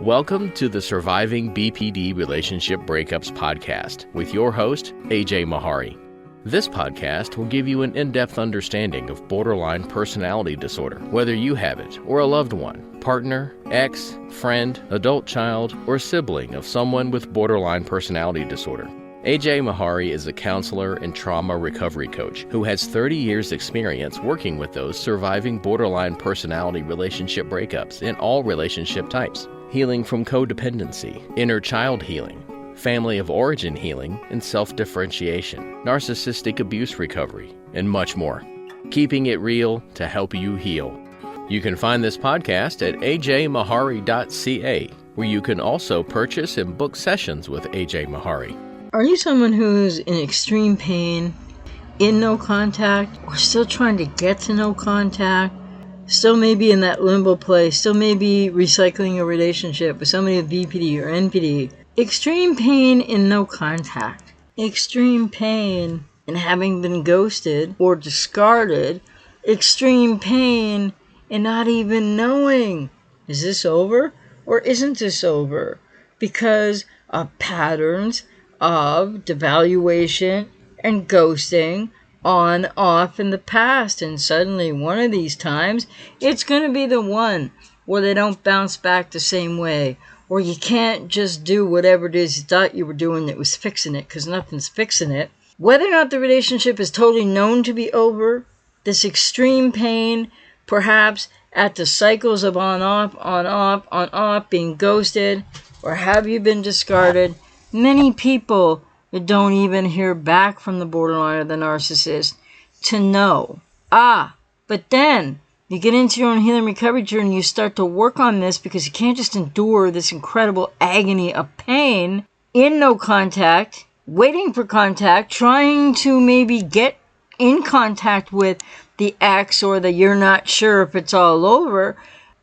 Welcome to the Surviving BPD Relationship Breakups podcast with your host, Mahari. This podcast will give you an in-depth understanding of borderline personality disorder, whether you have it or a loved one, partner, ex, friend, adult child, or sibling of someone with borderline personality disorder. Mahari is a counselor and trauma recovery coach who has 30 years experience working with those surviving borderline personality relationship breakups in all relationship types, healing from codependency, inner child healing, family of origin healing, and self-differentiation, narcissistic abuse recovery, and much more. Keeping it real to help you heal. You can find this podcast at ajmahari.ca, where you can also purchase and book sessions with Mahari. Are you someone who's in extreme pain, in no contact, or still trying to get to no contact? Still maybe in that limbo place, still maybe recycling a relationship with somebody with BPD or NPD. Extreme pain in no contact. Extreme pain in having been ghosted or discarded. Extreme pain in not even knowing, is this over or isn't this over? Because of patterns of devaluation and ghosting on, off in the past, and suddenly one of these times, it's going to be the one where they don't bounce back the same way, or you can't just do whatever it is you thought you were doing that was fixing it, because nothing's fixing it. Whether or not the relationship is totally known to be over, this extreme pain, perhaps at the cycles of on, off, being ghosted, or have you been discarded? Many people that don't even hear back from the borderline or the narcissist to know. But then you get into your own healing recovery journey, you start to work on this because you can't just endure this incredible agony of pain in no contact, waiting for contact, trying to maybe get in contact with the ex or the you're not sure if it's all over.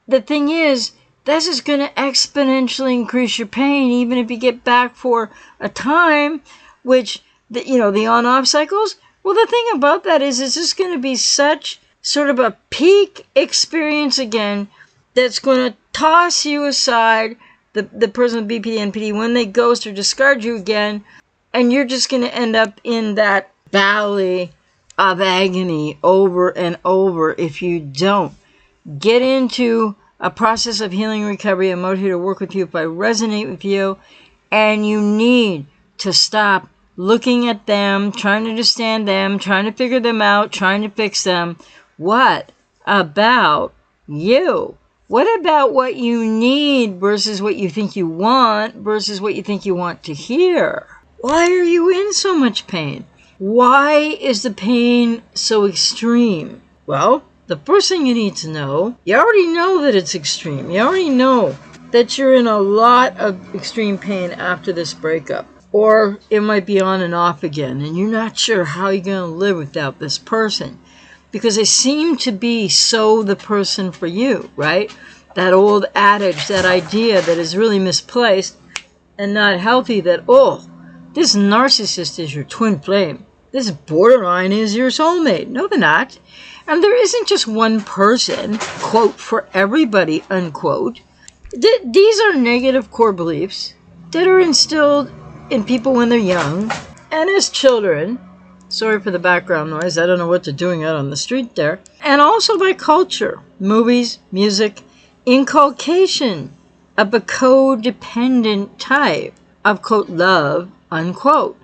The thing is, this is going to exponentially increase your pain, even if you get back for a time, which, the on-off cycles. Well, the thing about that is it's just going to be such sort of a peak experience again that's going to toss you aside, the person with BPD, NPD, when they ghost or discard you again, and you're just going to end up in that valley of agony over and over if you don't get into a process of healing and recovery. I'm out here to work with you if I resonate with you, and you need to stop looking at them, trying to understand them, trying to figure them out, trying to fix them. What about you? What about what you need versus what you think you want versus what you think you want to hear? Why are you in so much pain? Why is the pain so extreme? Well, the first thing you need to know, you already know that it's extreme. You already know that you're in a lot of extreme pain after this breakup. Or it might be on and off again, and you're not sure how you're going to live without this person. Because they seem to be so the person for you, right? That old adage, that idea that is really misplaced and not healthy, that, this narcissist is your twin flame. This borderline is your soulmate. No, they're not. And there isn't just one person, quote, for everybody, unquote. These are negative core beliefs that are instilled in people when they're young and as children. Sorry for the background noise. I don't know what they're doing out on the street there. And also by culture, movies, music, inculcation of a codependent type of, quote, love, unquote.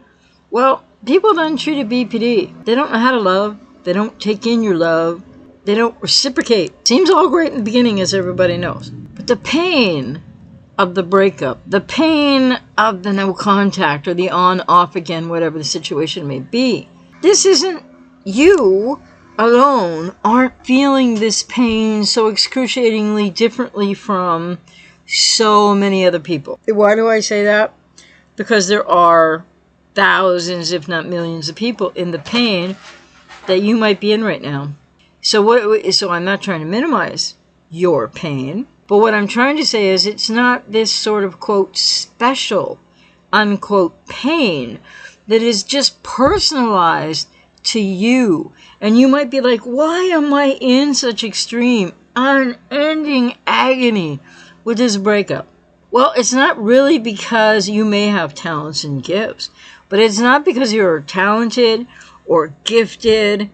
Well, people that untreated BPD, they don't know how to love. They don't take in your love. They don't reciprocate. Seems all great in the beginning, as everybody knows. But the pain of the breakup, the pain of the no contact or the on, off again, whatever the situation may be, this isn't you alone aren't feeling this pain so excruciatingly differently from so many other people. Why do I say that? Because there are thousands, if not millions of people in the pain that you might be in right now. So I'm not trying to minimize your pain, but what I'm trying to say is it's not this sort of, quote, special, unquote, pain that is just personalized to you. And you might be like, why am I in such extreme, unending agony with this breakup? Well, it's not really because you may have talents and gifts, but it's not because you're talented or gifted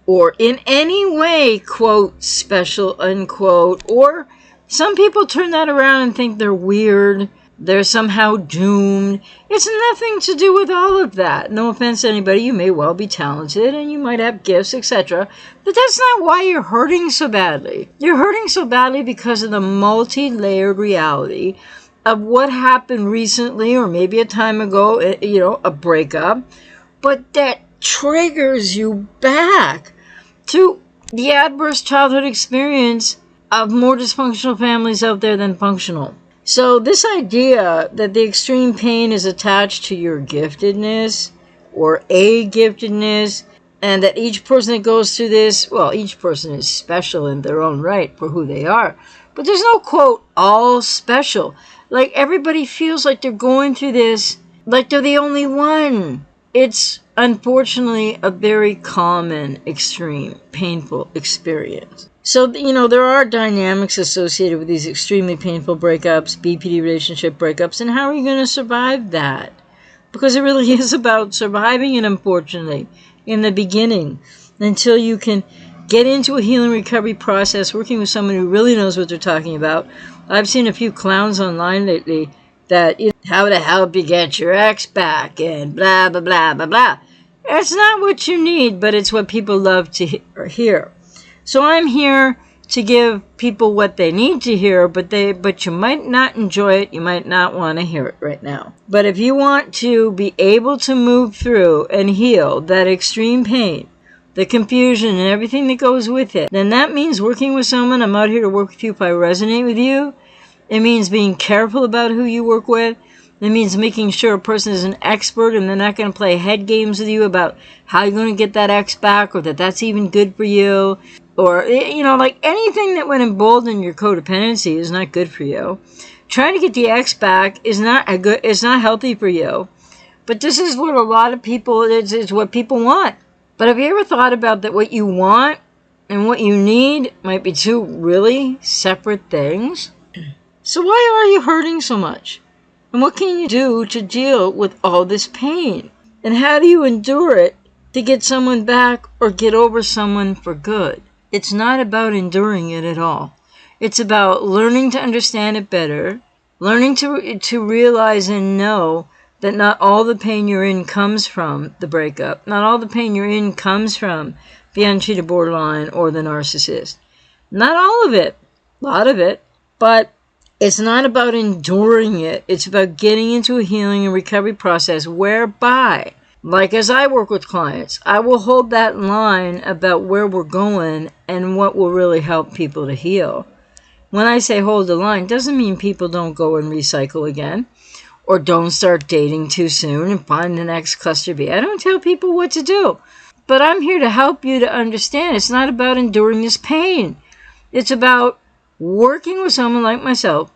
or in any way, quote, special, unquote, or some people turn that around and think they're weird, they're somehow doomed. It's nothing to do with all of that. No offense to anybody, you may well be talented and you might have gifts, etc. But that's not why you're hurting so badly. You're hurting so badly because of the multi-layered reality of what happened recently or maybe a time ago, a breakup, but that triggers you back to the adverse childhood experience of more dysfunctional families out there than functional. So this idea that the extreme pain is attached to your giftedness or a giftedness, and that each person that goes through this, well, each person is special in their own right for who they are, but there's no, quote, all special. Like, everybody feels like they're going through this like they're the only one. It's unfortunately a very common, extreme, painful experience. So, there are dynamics associated with these extremely painful breakups, BPD relationship breakups, and how are you going to survive that? Because it really is about surviving it, unfortunately, in the beginning, until you can get into a healing recovery process, working with someone who really knows what they're talking about. I've seen a few clowns online lately that, how to help you get your ex back, and blah, blah, blah, blah, blah. It's not what you need, but it's what people love to hear. So I'm here to give people what they need to hear, but you might not enjoy it. You might not want to hear it right now. But if you want to be able to move through and heal that extreme pain, the confusion and everything that goes with it, then that means working with someone. I'm out here to work with you if I resonate with you. It means being careful about who you work with. It means making sure a person is an expert and they're not going to play head games with you about how you're going to get that ex back, or that that's even good for you. Or, like anything that would embolden your codependency is not good for you. Trying to get the ex back is not it's not healthy for you. But this is what a lot of people, it's what people want. But have you ever thought about that what you want and what you need might be two really separate things? So why are you hurting so much? And what can you do to deal with all this pain? And how do you endure it to get someone back or get over someone for good? It's not about enduring it at all. It's about learning to understand it better, learning to realize and know that not all the pain you're in comes from the breakup. Not all the pain you're in comes from the untreated borderline or the narcissist. Not all of it, a lot of it, but it's not about enduring it. It's about getting into a healing and recovery process whereby, like as I work with clients, I will hold that line about where we're going and what will really help people to heal. When I say hold the line, doesn't mean people don't go and recycle again, or don't start dating too soon and find the next cluster B. I don't tell people what to do, but I'm here to help you to understand it's not about enduring this pain. It's about working with someone like myself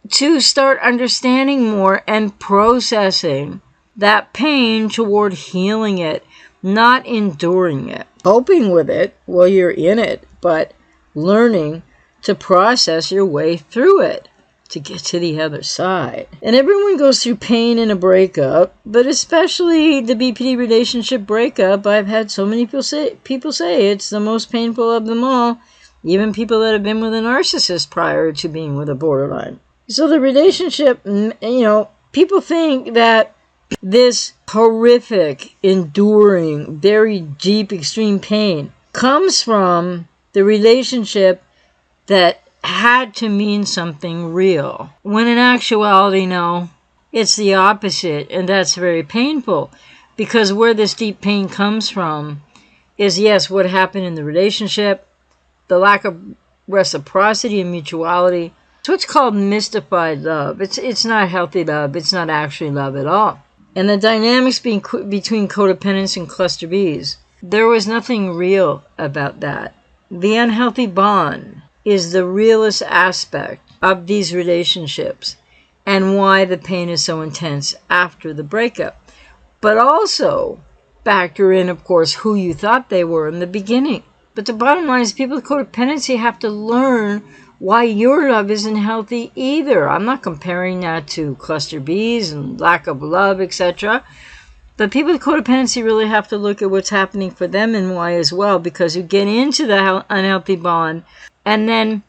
to start understanding more and processing that pain toward healing it, not enduring it. Coping with it while you're in it, but learning to process your way through it to get to the other side. And everyone goes through pain in a breakup, but especially the BPD relationship breakup. I've had so many people say it's the most painful of them all, even people that have been with a narcissist prior to being with a borderline. So the relationship, people think that this horrific, enduring, very deep, extreme pain comes from the relationship that had to mean something real. When in actuality, no, it's the opposite, and that's very painful, because where this deep pain comes from is, yes, what happened in the relationship, the lack of reciprocity and mutuality. It's what's called mystified love. It's not healthy love. It's not actually love at all. And the dynamics between codependents and cluster Bs, there was nothing real about that. The unhealthy bond is the realest aspect of these relationships and why the pain is so intense after the breakup. But also factor in, of course, who you thought they were in the beginning. But the bottom line is people with codependency have to learn why your love isn't healthy either. I'm not comparing that to cluster Bs and lack of love, etc. But people with codependency really have to look at what's happening for them and why as well, because you get into the unhealthy bond and then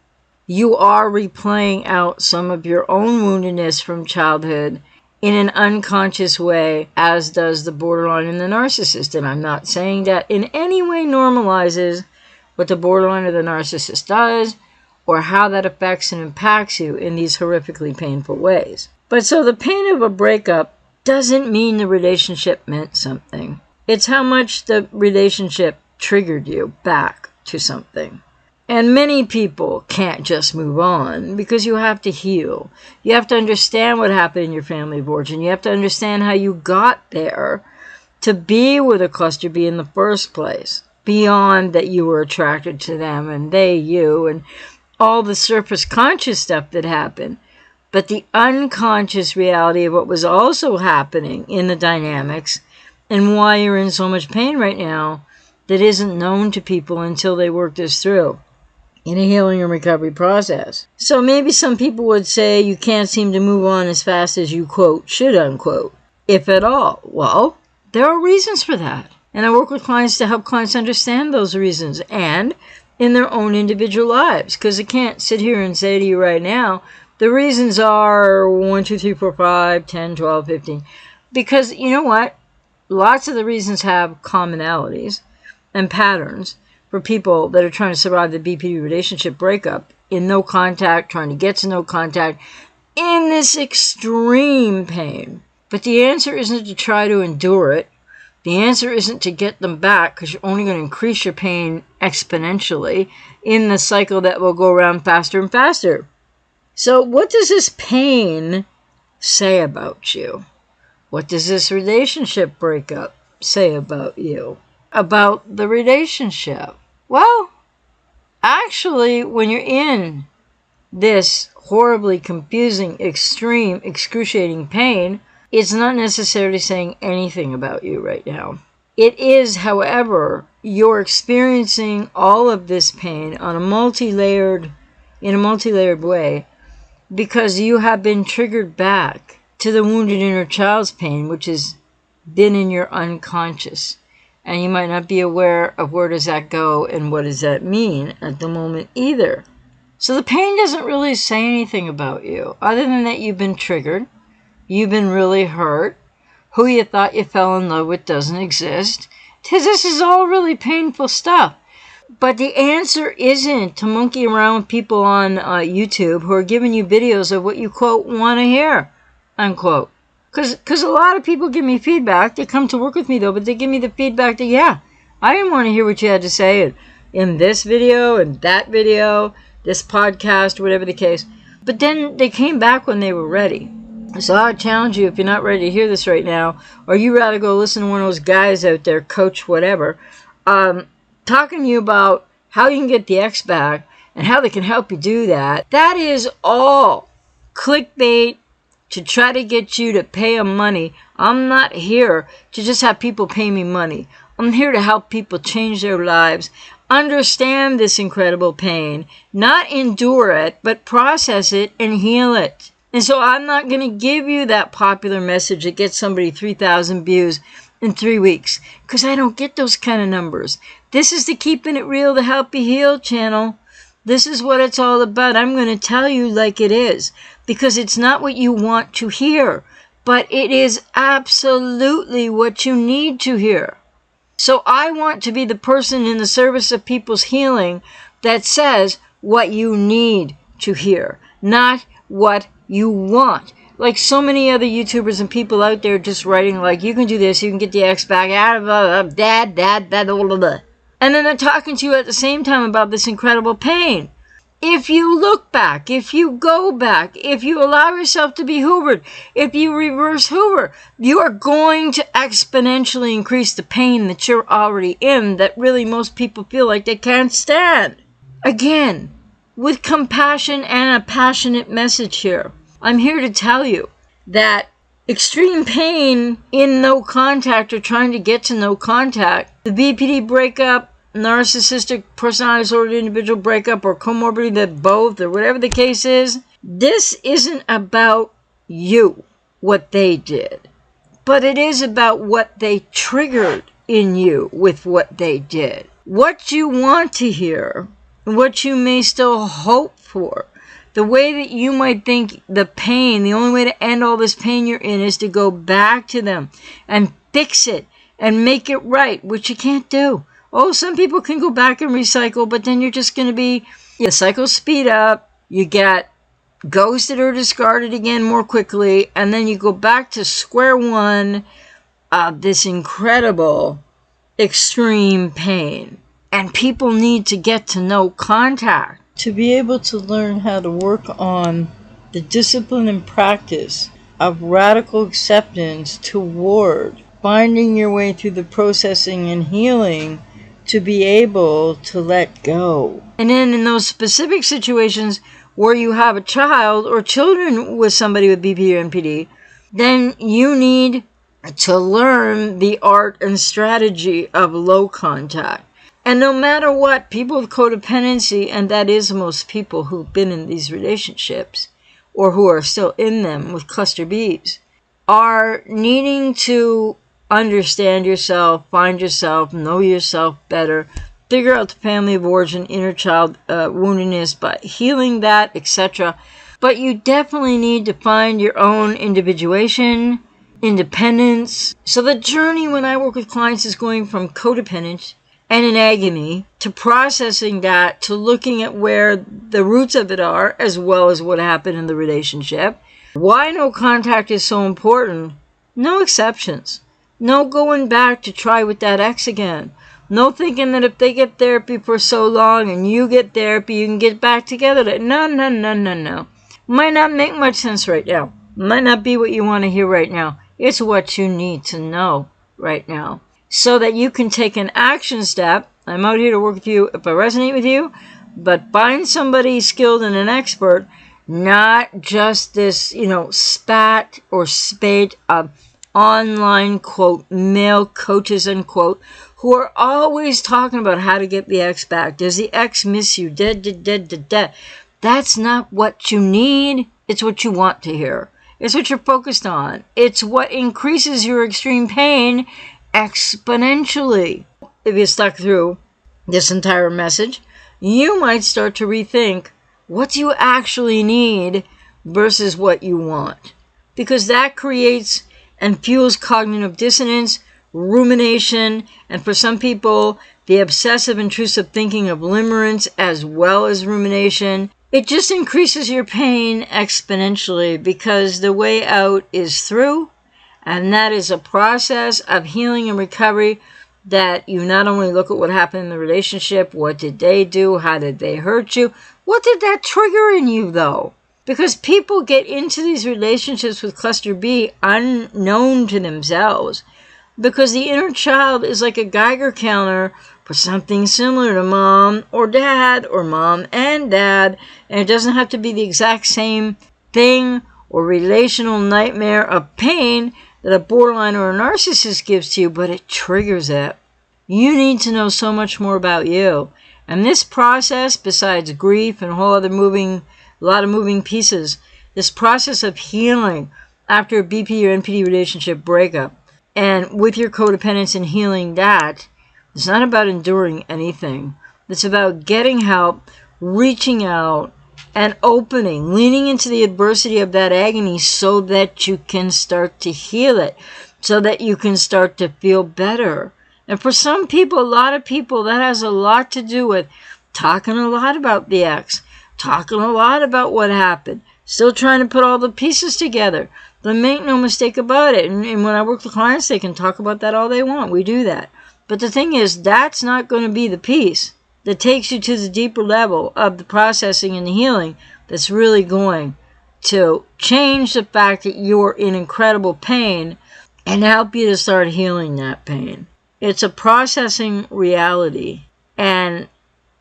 you are replaying out some of your own woundedness from childhood in an unconscious way, as does the borderline and the narcissist. And I'm not saying that in any way normalizes what the borderline or the narcissist does or how that affects and impacts you in these horrifically painful ways. But so the pain of a breakup doesn't mean the relationship meant something. It's how much the relationship triggered you back to something. And many people can't just move on because you have to heal. You have to understand what happened in your family of origin. You have to understand how you got there to be with a cluster B in the first place, beyond that you were attracted to them and they you and all the surface conscious stuff that happened. But the unconscious reality of what was also happening in the dynamics and why you're in so much pain right now that isn't known to people until they work this through in a healing and recovery process. So maybe some people would say you can't seem to move on as fast as you, quote, should, unquote, if at all. Well, there are reasons for that. And I work with clients to help clients understand those reasons and in their own individual lives. Because I can't sit here and say to you right now, the reasons are 1, 2, 3, 4, 5, 10, 12, 15. Because you know what? Lots of the reasons have commonalities and patterns for people that are trying to survive the BPD relationship breakup in no contact, trying to get to no contact, in this extreme pain. But the answer isn't to try to endure it. The answer isn't to get them back, because you're only going to increase your pain exponentially in the cycle that will go around faster and faster. So what does this pain say about you? What does this relationship breakup say about you? About the relationship? Well, actually, when you're in this horribly confusing, extreme, excruciating pain, it's not necessarily saying anything about you right now. It is, however, you're experiencing all of this pain on in a multi-layered way because you have been triggered back to the wounded inner child's pain, which has been in your unconscious. And you might not be aware of where does that go and what does that mean at the moment either. So the pain doesn't really say anything about you, other than that you've been triggered, you've been really hurt, who you thought you fell in love with doesn't exist. This is all really painful stuff. But the answer isn't to monkey around with people on YouTube who are giving you videos of what you, quote, want to hear, unquote. Because a lot of people give me feedback. They come to work with me, though, but they give me the feedback that, yeah, I didn't want to hear what you had to say in this video and that video, this podcast, whatever the case. But then they came back when they were ready. So I challenge you, if you're not ready to hear this right now, or you rather go listen to one of those guys out there, coach whatever, talking to you about how you can get the Ex back and how they can help you do that. That is all clickbait to try to get you to pay them money. I'm not here to just have people pay me money. I'm here to help people change their lives, understand this incredible pain, not endure it, but process it and heal it. And so I'm not going to give you that popular message that gets somebody 3,000 views in 3 weeks, because I don't get those kind of numbers. This is the Keeping It Real to Help You Heal channel. This is what it's all about. I'm going to tell you like it is, because it's not what you want to hear, but it is absolutely what you need to hear. So I want to be the person in the service of people's healing that says what you need to hear, not what you want. Like so many other YouTubers and people out there just writing like, you can do this, you can get the Ex back out of dad, blah, blah, blah. And then they're talking to you at the same time about this incredible pain. If you look back, if you go back, if you allow yourself to be hoovered, if you reverse hoover, you are going to exponentially increase the pain that you're already in that really most people feel like they can't stand. Again, with compassion and a passionate message here. I'm here to tell you that extreme pain in no contact or trying to get to no contact, the BPD breakup, narcissistic personality disorder individual breakup or comorbidity that both or whatever the case is, this isn't about you, what they did, but it is about what they triggered in you with what they did. What you want to hear, what you may still hope for, the way that you might think the pain, the only way to end all this pain you're in is to go back to them and fix it and make it right, which you can't do. Oh, some people can go back and recycle, but then you're just going to be, the cycles speed up, you get ghosted or discarded again more quickly, and then you go back to square one of this incredible, extreme pain. And people need to get to know contact to be able to learn how to work on the discipline and practice of radical acceptance toward finding your way through the processing and healing to be able to let go. And then in those specific situations where you have a child or children with somebody with BPD or NPD, then you need to learn the art and strategy of low contact. And no matter what, people with codependency, and that is most people who've been in these relationships or who are still in them with cluster Bs, are needing to understand yourself, find yourself, know yourself better, figure out the family of origin, inner child woundedness, but healing that, etc. But you definitely need to find your own individuation, independence. So the journey when I work with clients is going from codependent and in agony to processing that, to looking at where the roots of it are, as well as what happened in the relationship. Why no contact is so important. No exceptions. No going back to try with that ex again. No thinking that if they get therapy for so long and you get therapy, you can get back together. No. Might not make much sense right now. Might not be what you want to hear right now. It's what you need to know right now, so that you can take an action step. I'm out here to work with you if I resonate with you, but find somebody skilled and an expert, not just this, spat or spate of online, quote, male coaches, unquote, who are always talking about how to get the ex back. Does the ex miss you? That's not what you need. It's what you want to hear. It's what you're focused on. It's what increases your extreme pain exponentially. If you stuck through this entire message, you might start to rethink what you actually need versus what you want. Because that creates and fuels cognitive dissonance, rumination, and for some people, the obsessive intrusive thinking of limerence as well as rumination. It just increases your pain exponentially because the way out is through. And that is a process of healing and recovery that you not only look at what happened in the relationship, what did they do, how did they hurt you, what did that trigger in you though? Because people get into these relationships with cluster B unknown to themselves because the inner child is like a Geiger counter for something similar to mom or dad or mom and dad, and it doesn't have to be the exact same thing or relational nightmare of pain that a borderline or a narcissist gives to you, but it triggers it. You need to know so much more about you. And this process, besides grief and a whole other lot of moving pieces, this process of healing after a BP or NPD relationship breakup, and with your codependence and healing that, it's not about enduring anything. It's about getting help, reaching out, and opening, leaning into the adversity of that agony so that you can start to heal it, so that you can start to feel better. And for some people, a lot of people, that has a lot to do with talking a lot about the ex, talking a lot about what happened, still trying to put all the pieces together. But make no mistake about it. And when I work with clients, they can talk about that all they want. We do that. But the thing is, that's not going to be the piece that takes you to the deeper level of the processing and the healing that's really going to change the fact that you're in incredible pain and help you to start healing that pain. It's a processing reality, and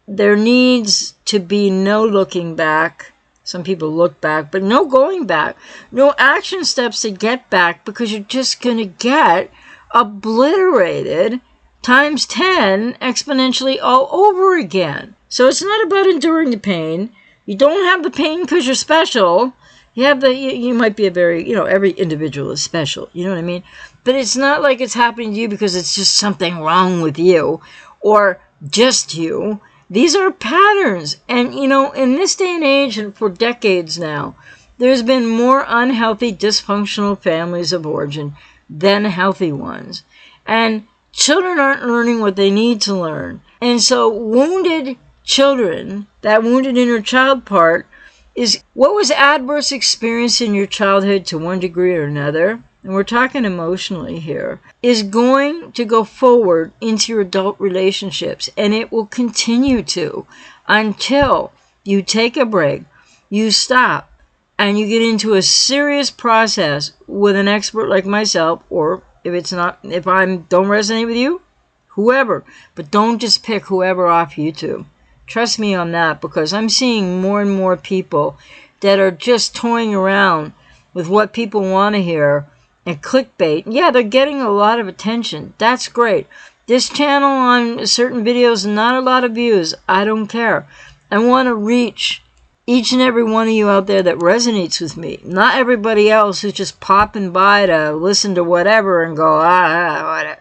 there needs to be no looking back. Some people look back, but no going back. No action steps to get back, because you're just going to get obliterated times 10 exponentially all over again. So it's not about enduring the pain. You don't have the pain because you're special. You might be every individual is special. You know what I mean? But it's not like it's happening to you because it's just something wrong with you or just you. These are patterns. And, in this day and age and for decades now, there's been more unhealthy, dysfunctional families of origin than healthy ones. And children aren't learning what they need to learn. And so wounded children, that wounded inner child part, is what was adverse experience in your childhood to one degree or another, and we're talking emotionally here, is going to go forward into your adult relationships, and it will continue to until you take a break, you stop, and you get into a serious process with an expert like myself, or if I don't resonate with you, whoever, but don't just pick whoever off YouTube. Trust me on that, because I'm seeing more and more people that are just toying around with what people want to hear and clickbait. Yeah, they're getting a lot of attention. That's great. This channel on certain videos, not a lot of views. I don't care. I want to reach each and every one of you out there that resonates with me. Not everybody else who's just popping by to listen to whatever and go, whatever.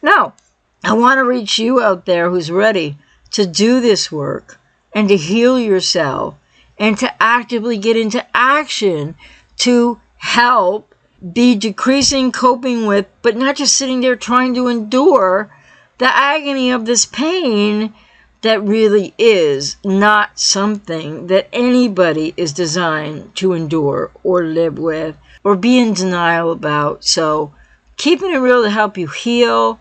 No, I want to reach you out there who's ready to do this work and to heal yourself and to actively get into action to help be decreasing, coping with, but not just sitting there trying to endure the agony of this pain that really is not something that anybody is designed to endure or live with or be in denial about. So keeping it real to help you heal,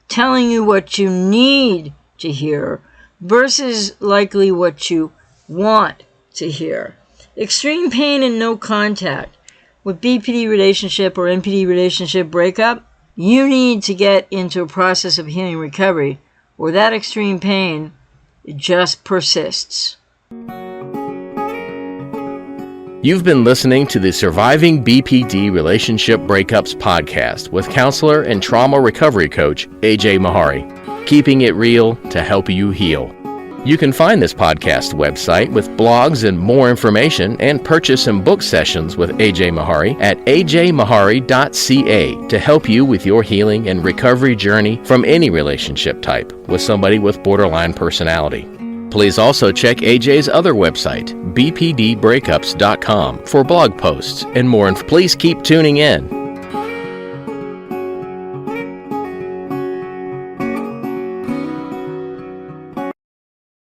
telling you what you need to hear versus likely what you want to hear. Extreme pain and no contact. With BPD relationship or NPD relationship breakup, you need to get into a process of healing recovery, or that extreme pain just persists. You've been listening to the Surviving BPD Relationship Breakups podcast with counselor and trauma recovery coach, ajmahari, keeping it real to help you heal. You can find this podcast website with blogs and more information and purchase some book sessions with AJ Mahari at ajmahari.ca to help you with your healing and recovery journey from any relationship type with somebody with borderline personality. Please also check AJ's other website, bpdbreakups.com, for blog posts and more. And please keep tuning in